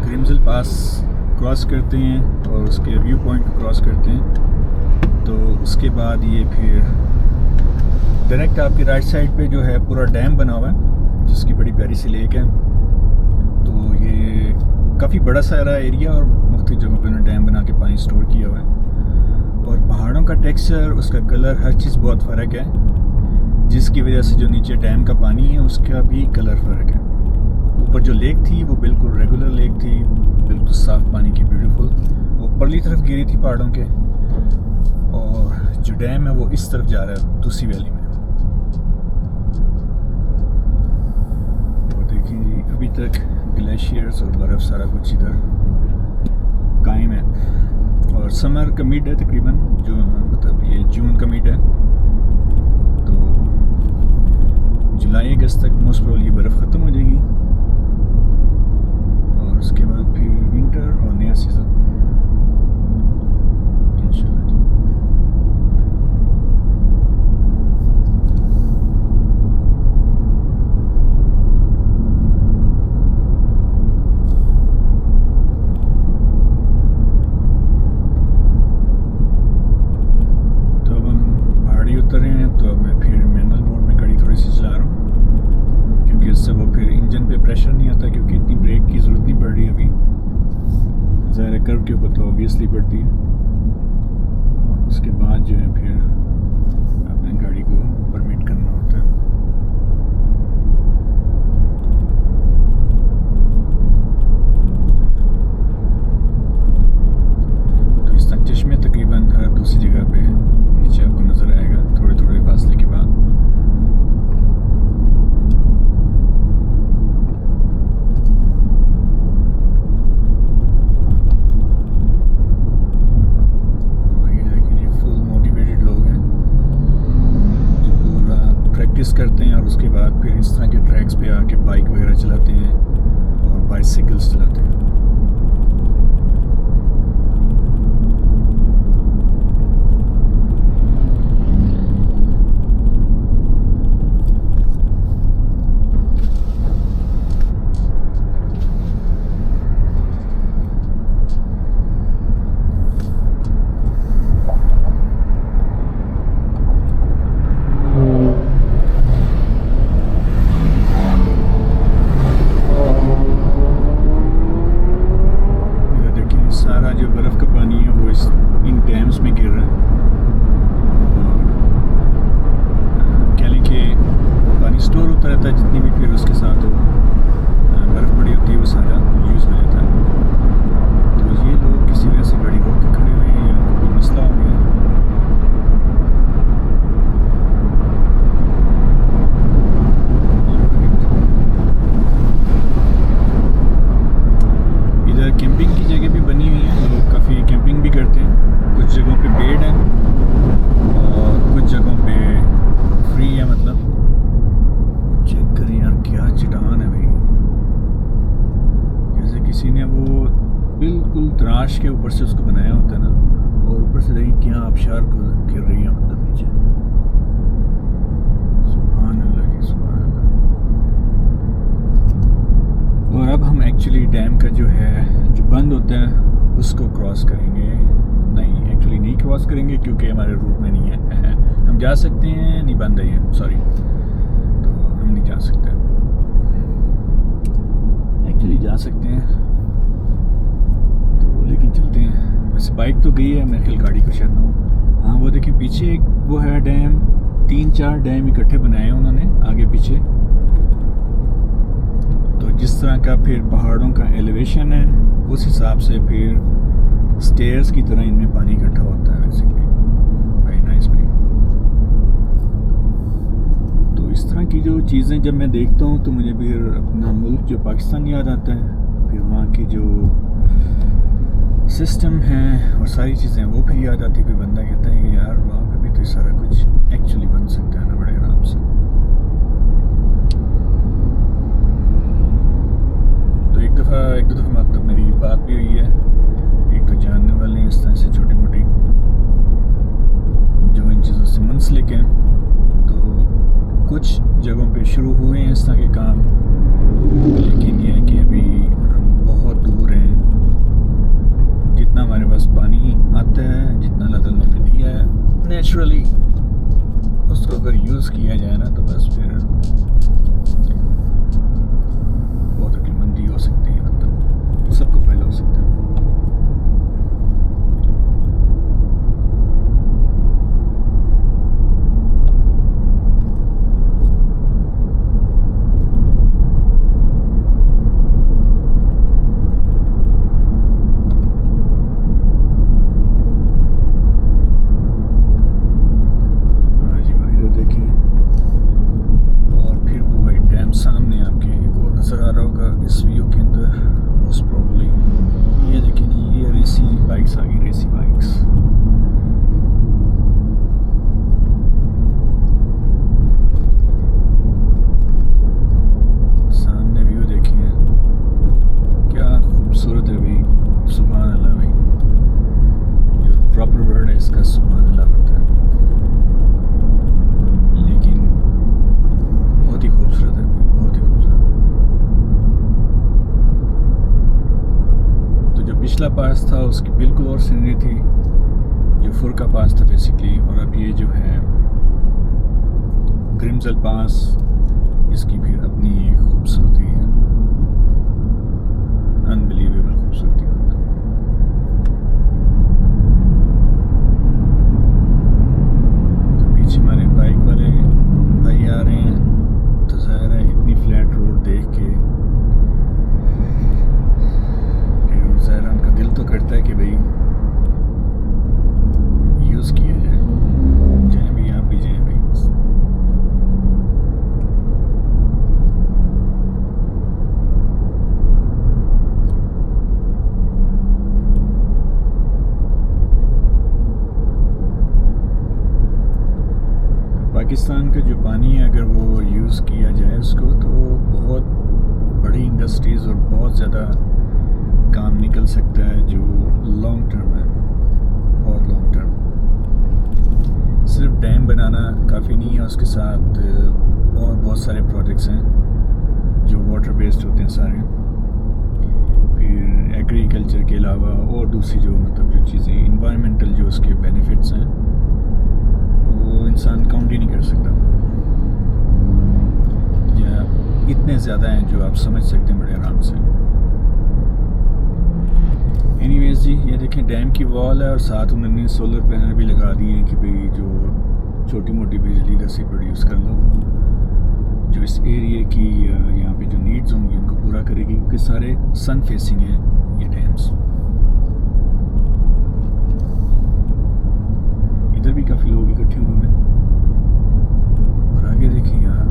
ग्रिम्जल पास cross करते हैं और उसके व्यू पॉइंट को क्रॉस करते हैं, तो उसके बाद ये फिर डायरेक्ट आपकी राइट साइड पे जो है पूरा डैम बना हुआ है, जिसकी बड़ी प्यारी सी लेक है। तो ये काफ़ी बड़ा सारा एरिया और मुख्तलिफ जगहों पे उन्होंने डैम बना के पानी स्टोर किया हुआ है। और पहाड़ों का टेक्सचर, उसका कलर, हर चीज़ बहुत फ़र्क है, जिसकी वजह से जो नीचे डैम का पानी है उसका भी कलर फ़र्क है। ऊपर जो लेक थी वो बिल्कुल रेगुलर लेक थी, बिल्कुल साफ़ पानी की, ब्यूटीफुल। वो ऊपरली तरफ गिरी थी पहाड़ों के, और जो डैम है वो इस तरफ जा रहा है दूसरी वैली में। और देखिए जी, अभी तक ग्लेशियर्स और बर्फ़ सारा कुछ इधर कायम है। और समर का मिड है तकरीबन, जो मतलब ये जून का मिड है, तो जुलाई अगस्त तक मोस्ट प्रोबेबली बर्फ़ ख़त्म हो जाएगी और उसके बाद फिर विंटर और नया सीज़न इंशाल्लाह। तो अब हम पहाड़ी उतर रहे हैं, तो अब मैं फिर मैनुअल मोड में गाड़ी थोड़ी सी चला रहा हूँ, क्योंकि इससे वो फिर इंजन पे प्रेशर नहीं आता, क्योंकि इतनी ब्रेक की ज़रूरत नहीं पड़ रही अभी। ज़ाहिर कर्व के ऊपर तो ऑब्वियसली पड़ती है। उसके बाद जो है फिर अपने गाड़ी को परमिट करना होता है। तो इस तरह चश्मे तकरीबन हर दूसरी जगह पे नीचे आपको नज़र आएगा, थोड़े थोड़े फासले के बाद। करते हैं और उसके बाद फिर इस तरह के ट्रैक्स पे आके बाइक वगैरह चलाते हैं और बाइसिकल्स चलाते हैं। सारा जो बर्फ़ का पानी है वो इन डैम्स में गिर रहा है, और कह लें कि पानी स्टोर होता रहता है, जितनी भी फिर उसके साथ वो बर्फ़ पड़ी होती है वो सारा यूज़ हो जाता है। तो ये लोग किसी वजह से गाड़ी रोक के खड़े हुए हैं या कोई मसला हो गया। इधर कैंपिंग की जगह भी बनी हुई है, लोग काफ़ी कैंपिंग भी करते हैं। कुछ जगहों पे पेड है और कुछ जगहों पे फ्री है। मतलब चेक करें यार, क्या चट्टान है भाई, जैसे किसी ने वो बिल्कुल तराश के ऊपर से उसको बनाया होता है ना, और ऊपर से देखिए क्या आबशार गिर रही है मतलब नीचे। सुभान अल्लाह जी, सुभान अल्लाह। और अब हम एक्चुअली डैम का जो है जो बंद होता है उसको क्रॉस करेंगे। नहीं, एक्चुअली नहीं क्रॉस करेंगे क्योंकि हमारे रूट में नहीं है। हम जा सकते हैं, नहीं बंद है, सॉरी, तो हम नहीं जा सकते। एक्चुअली जा सकते हैं तो, लेकिन चलते हैं। वैसे बाइक तो गई है, मेरे ख्याल गाड़ी को शायद ना हो। हाँ वो देखिए पीछे एक वो है डैम, 3-4 डैम इकट्ठे बनाए हैं उन्होंने आगे पीछे। तो जिस तरह का फिर पहाड़ों का एलिवेशन है उस हिसाब से फिर स्टेयर्स की तरह इनमें पानी इकट्ठा होता है बेसिकली। वेरी नाइस भाई। तो इस तरह की जो चीज़ें जब मैं देखता हूँ तो मुझे फिर अपना मुल्क जो पाकिस्तान याद आता है, फिर वहाँ की जो सिस्टम है और सारी चीज़ें वो फिर याद आती है। फिर बंदा कहता है कि यार वहाँ पे भी तो सारा कुछ एक्चुअली बन सकता है ना बड़े आराम से। तो एक दो दफ़ा मतलब मेरी बात भी हुई है एक तो जानने वाले इस तरह से छोटी मोटी जो इन चीज़ों से मुंसलिक हैं। तो कुछ जगहों पे शुरू हुए हैं इस तरह के काम, लेकिन ये है कि अभी हम बहुत दूर हैं पिछला पास था उसकी बिल्कुल और सीनरी थी, जो फुरका पास था बेसिकली, और अब ये जो है ग्रिम्जल पास, इसकी फिर अपनी एक खूबसूरती है, अनबिलीवेबल खूबसूरती। तो पीछे हमारे बाइक वाले भाई आ रहे हैं, तो ज़ाहिर है इतनी फ्लैट रोड देख के ज़ाहिर उनका दिल तो करता है कि भाई यूज़ किया जाए। जाएं भी, आप भी जाएं भाई। पाकिस्तान का जो पानी है, अगर वो यूज़ किया जाए उसको, तो बहुत बड़ी इंडस्ट्रीज़ और बहुत ज़्यादा काम निकल सकता है, जो लॉन्ग टर्म है, बहुत लॉन्ग टर्म। सिर्फ डैम बनाना काफ़ी नहीं है, उसके साथ और बहुत सारे प्रोजेक्ट्स हैं जो वाटर बेस्ड होते हैं सारे। फिर एग्रीकल्चर के अलावा और दूसरी जो मतलब जो चीज़ें इन्वायरमेंटल जो उसके बेनिफिट्स हैं, वो इंसान काउंट ही नहीं कर सकता, या इतने ज़्यादा हैं जो आप समझ सकते हैं बड़े आराम से। एनीवेज जी, ये देखें डैम की वॉल है और साथ उन्होंने सोलर पैनल भी लगा दिए हैं कि भाई जो छोटी मोटी बिजली इधर से प्रोड्यूस कर लो, जो इस एरिया की यहाँ पे जो नीड्स होंगी उनको पूरा करेगी, क्योंकि सारे सन फेसिंग हैं ये डैम्स। इधर भी काफ़ी लोग इकट्ठे हुए हैं, और आगे देखिए यार,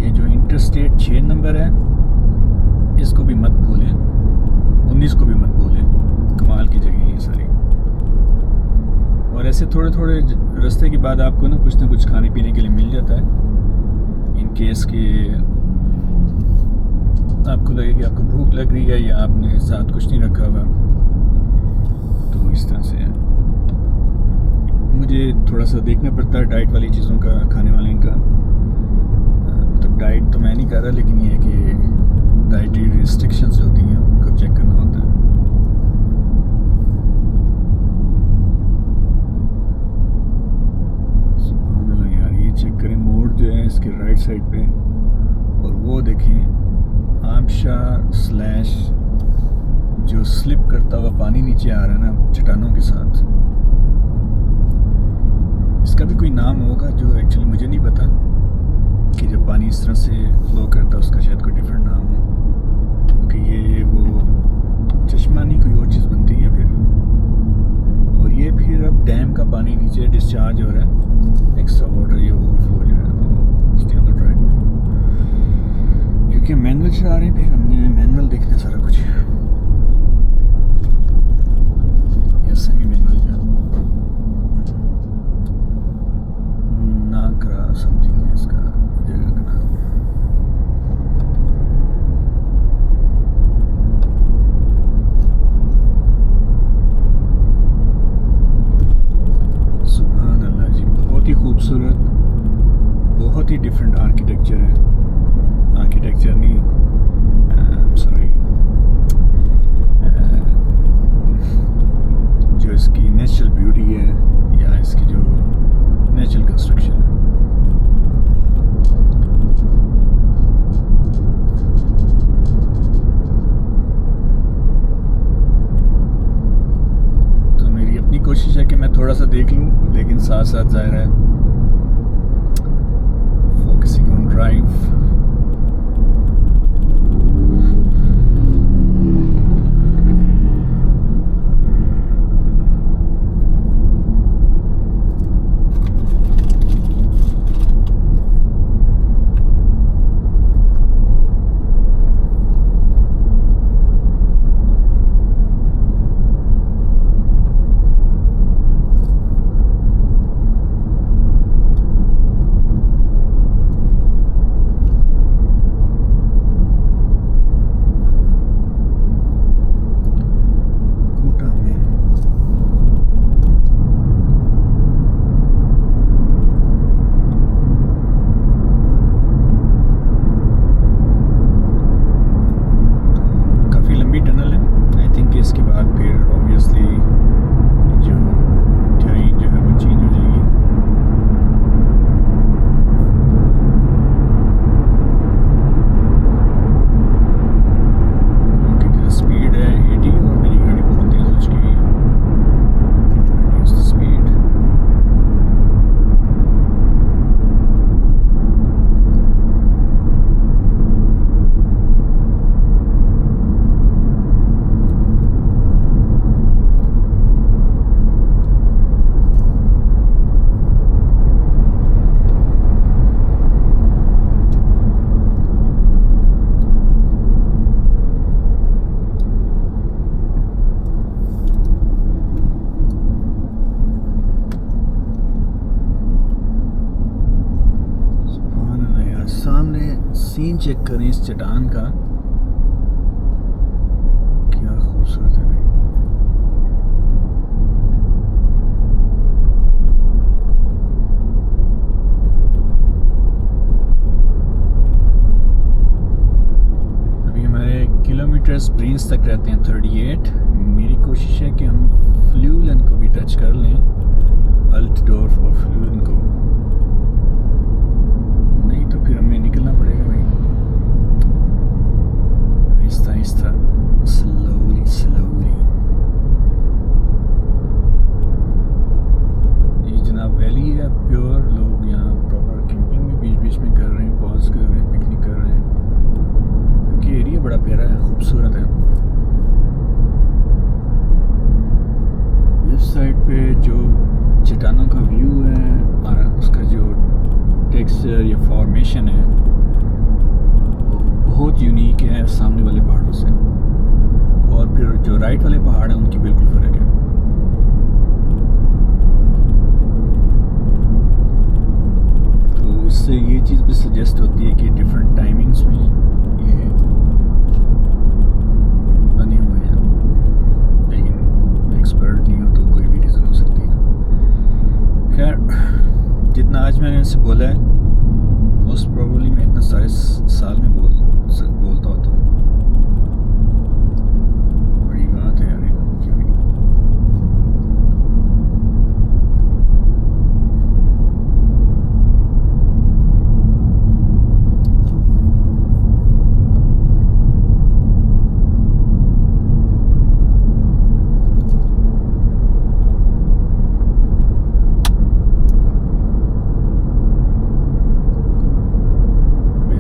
ये जो इंटरस्टेट 6 नंबर है, इसको भी मत भूलें, 19 को भी मत भूलें, कमाल की जगह है ये सारी। और ऐसे थोड़े थोड़े रास्ते के बाद आपको ना कुछ खाने पीने के लिए मिल जाता है, इन केस के आपको लगे कि आपको भूख लग रही है या आपने साथ कुछ नहीं रखा हुआ, तो इस तरह से है। मुझे थोड़ा सा देखना पड़ता है डाइट वाली चीज़ों का, खाने वाले का, मतलब डाइट तो मैं नहीं कर रहा, लेकिन ये है कि डाइटरी रिस्ट्रिक्शंस होती हैं, उनको चेक करना होता है। सुभान अल्लाह यार, ये चेक करें, मोड़ जो है इसके राइट साइड पे, और वो देखें आबशा स्लैश जो स्लिप करता हुआ पानी नीचे आ रहा है ना चट्टानों के साथ। इसका भी कोई नाम होगा जो एक्चुअली मुझे नहीं पता, कि जब पानी इस तरह से फ्लो करता है उसका शायद कोई डिफरेंट नाम हो, क्योंकि ये वो चश्मा नहीं कोई और चीज़ बनती है फिर। और ये फिर अब डैम का पानी नीचे डिस्चार्ज हो रहा है, एक्स्ट्रा वाटर ये ओवरफ्लो जो है स्टे ऑन द ट्रैक, क्योंकि मैनुअल चला रहे हैं, फिर हमने मैनुअल देखना सारा कुछ, या सेमी मैनुअल जो नागरा समथिंग है इसका जगह का नाम। सुभान अल्लाह जी, बहुत ही खूबसूरत, बहुत ही डिफरेंट आर्किटेक्चर है, आर्किटेक्चर नहीं सॉरी, जो इसकी नेचुरल ब्यूटी है या इसकी जो नेचुरल कंस्ट्रक्शन है। तो मेरी अपनी कोशिश है कि मैं थोड़ा सा देख लूँ, लेकिन साथ साथ ज़ाहिर है फोकसिंग ऑन ड्राइव। चेक करें इस चट्टान का, क्या खूबसूरत है भाई। अभी हमारे किलोमीटर्स ब्रेन्स तक रहते हैं 38। मेरी कोशिश है कि हम फ्ल्यूलन को भी टच कर लें, अल्टडोर्फ और फ्ल्यूलन को, नहीं तो फिर हमें निकलना पड़ेगा भाई आहिस्ता आहिस्ता, स्लोली स्लोली। ये जनाब वैली है प्योर, लोग यहाँ प्रॉपर कैंपिंग भी बीच बीच में कर रहे हैं, पॉज कर रहे हैं, पिकनिक कर रहे हैं, क्योंकि एरिया बड़ा प्यारा है, खूबसूरत है। लेफ्ट साइड पे जो चट्टानों का व्यू है और उसका जो टेक्सचर या फॉर्मेशन है वो बहुत यूनिक है सामने वाले पहाड़ों से, और फिर जो राइट वाले पहाड़ हैं उनकी बिल्कुल फ़र्क है। तो इससे ये चीज़ भी सजेस्ट होती है कि डिफरेंट टाइमिंग्स में ये बने हुए हैं, लेकिन एक्सपर्ट नहीं हो तो कोई भी रीज़न हो सकती है। खैर, जितना आज मैंने इनसे बोला है मोस्ट प्रोबेबली मैं इतना सारे साल में बोलता होता हूँ। बड़ी बात है यार इनकी भी।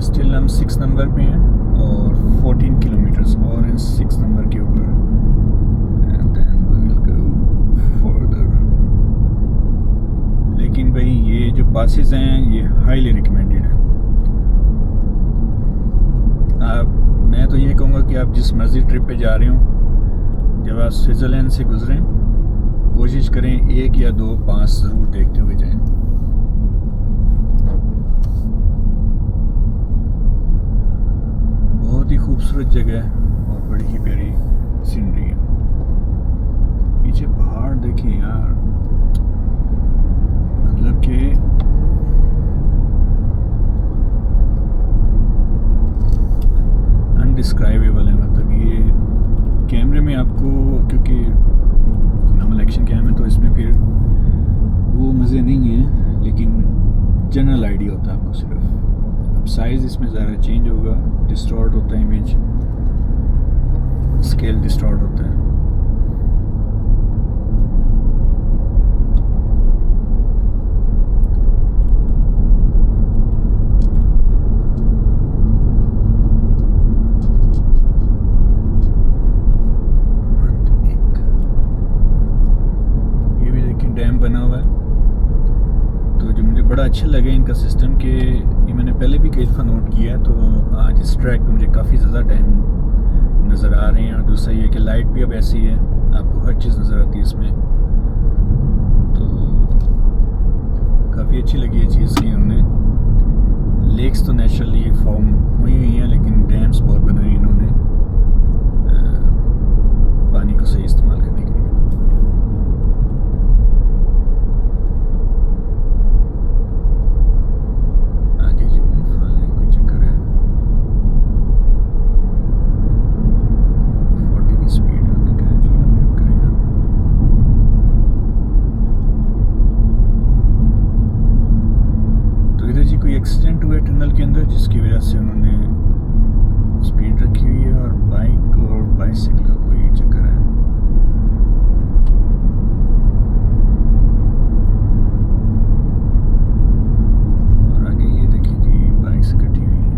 स्टिल हम 6 नंबर पे हैं और 14 किलोमीटर्स और हैं 6 नंबर के ऊपर, and then we will go further. लेकिन भाई ये जो पासेस हैं ये हाईली रिकमेंडेड हैं। मैं तो ये कहूँगा कि आप जिस मर्जी ट्रिप पे जा रहे हो, जब आप स्विट्ज़रलैंड से गुजरें कोशिश करें 1 या 2 पास ज़रूर देखते हुए जाएं। बहुत ही खूबसूरत जगह है और बड़ी ही प्यारी सीनरी है। पीछे पहाड़ देखिए यार, मतलब कि अनडिस्क्राइबेबल है। मतलब ये कैमरे में आपको, क्योंकि नॉर्मल एक्शन कैम है तो इसमें फिर वो मज़े नहीं है, लेकिन जनरल आइडिया होता है आपको सिर्फ। साइज़ इसमें ज़रा चेंज होगा, डिस्टॉर्ट होता है इमेज, स्केल डिस्टॉर्ट होता है। ये भी देखिए डैम बना हुआ है। तो जो मुझे बड़ा अच्छा लगा इनका सिस्टम के, ये मैंने पहले भी कई दफ़ा नोट किया है, तो आज इस ट्रैक पे मुझे काफ़ी ज़्यादा डैम नज़र आ रहे हैं। और दूसरा ये कि लाइट भी अब ऐसी है, आपको हर चीज़ नज़र आती है इसमें, तो काफ़ी अच्छी लगी ये चीज़ की इन्होंने। लेक्स तो नेचुरली फॉर्म हुई हुई हैं, लेकिन डैम्स बहुत बनाए इन्होंने पानी को सही इस्तेमाल करने के लिए। एक्सीडेंट हुए टनल के अंदर, जिसकी वजह से उन्होंने स्पीड रखी हुई है, और बाइक और बाइसिकल का कोई चक्कर है। और आगे ये देखिए जी बाइक्स कटी हुई है।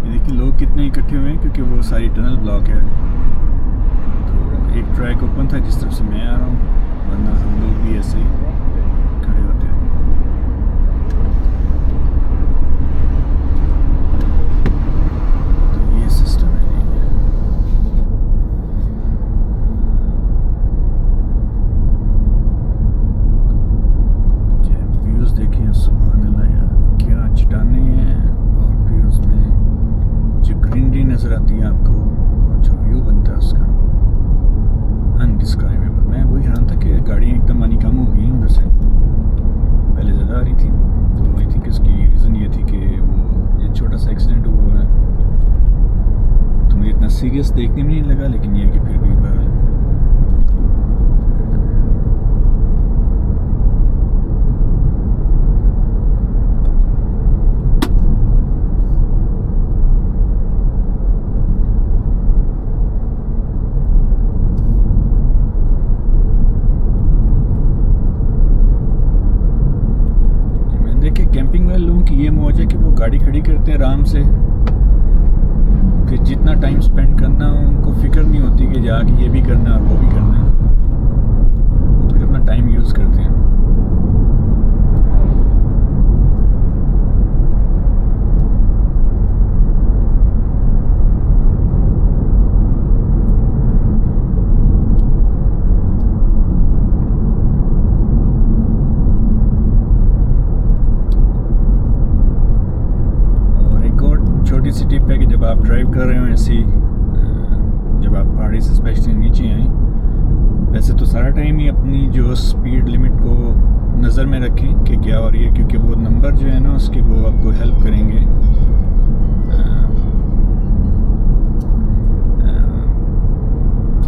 ये देखिए लोग कितने इकट्ठे हुए हैं, क्योंकि वो सारी टनल ब्लॉक है। एक ट्रैक ओपन था जिस तरफ से मैं आ रहा हूँ, वरना हम लोग भी ऐसे ही खड़े होते हैं। तो ये सिस्टम है। देखने में नहीं लगा, लेकिन ये है कि फिर भी बहरहाल कैंपिंग वाले लोगों की ये मौज है कि वो गाड़ी खड़ी करते हैं आराम से, कि जितना टाइम स्पेंड करना उनको फिक्र नहीं होती कि जाके ये भी करना है और वो भी करना है, वो फिर अपना टाइम यूज़ करते हैं। छोटी सी टिप है कि जब आप ड्राइव कर रहे हो ऐसी, जब आप पहाड़ी से स्पेशली नीचे आएँ, वैसे तो सारा टाइम ही अपनी जो स्पीड लिमिट को नज़र में रखें कि क्या हो रही है, क्योंकि वो नंबर जो है ना उसके वो आपको हेल्प करेंगे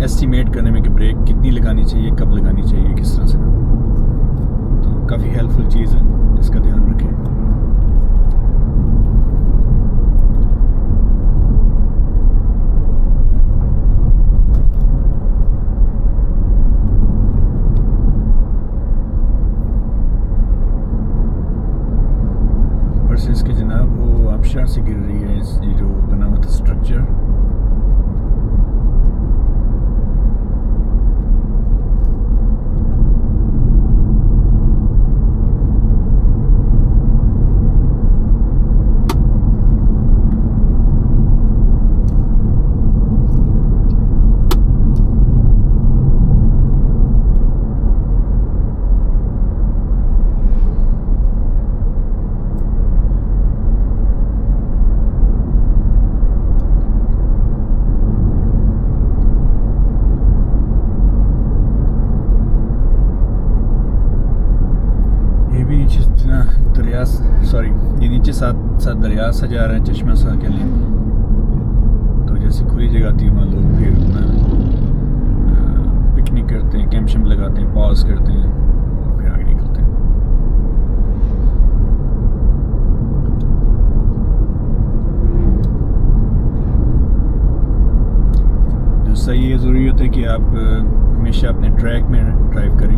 एस्टिमेट करने में कि ब्रेक कितनी लगानी चाहिए, कब लगानी चाहिए, किस तरह से। तो काफ़ी हेल्पफुल चीज़ है, इसका ध्यान रखें। इसके जनाब वो आबशार से गिर रही है ये जो बना हुआ था स्ट्रक्चर। दरिया, सॉरी, ये नीचे साथ साथ दरिया सा जा रहा है, चश्मा सा के लिए। तो जैसे खुली जगह थी वहाँ लोग फिर अपना पिकनिक करते हैं, कैंप शैम्प लगाते हैं, पॉज करते हैं और फिर आगे निकलते हैं। दूसरा ये ज़रूरी होता है कि आप हमेशा अपने ट्रैक में ड्राइव करें।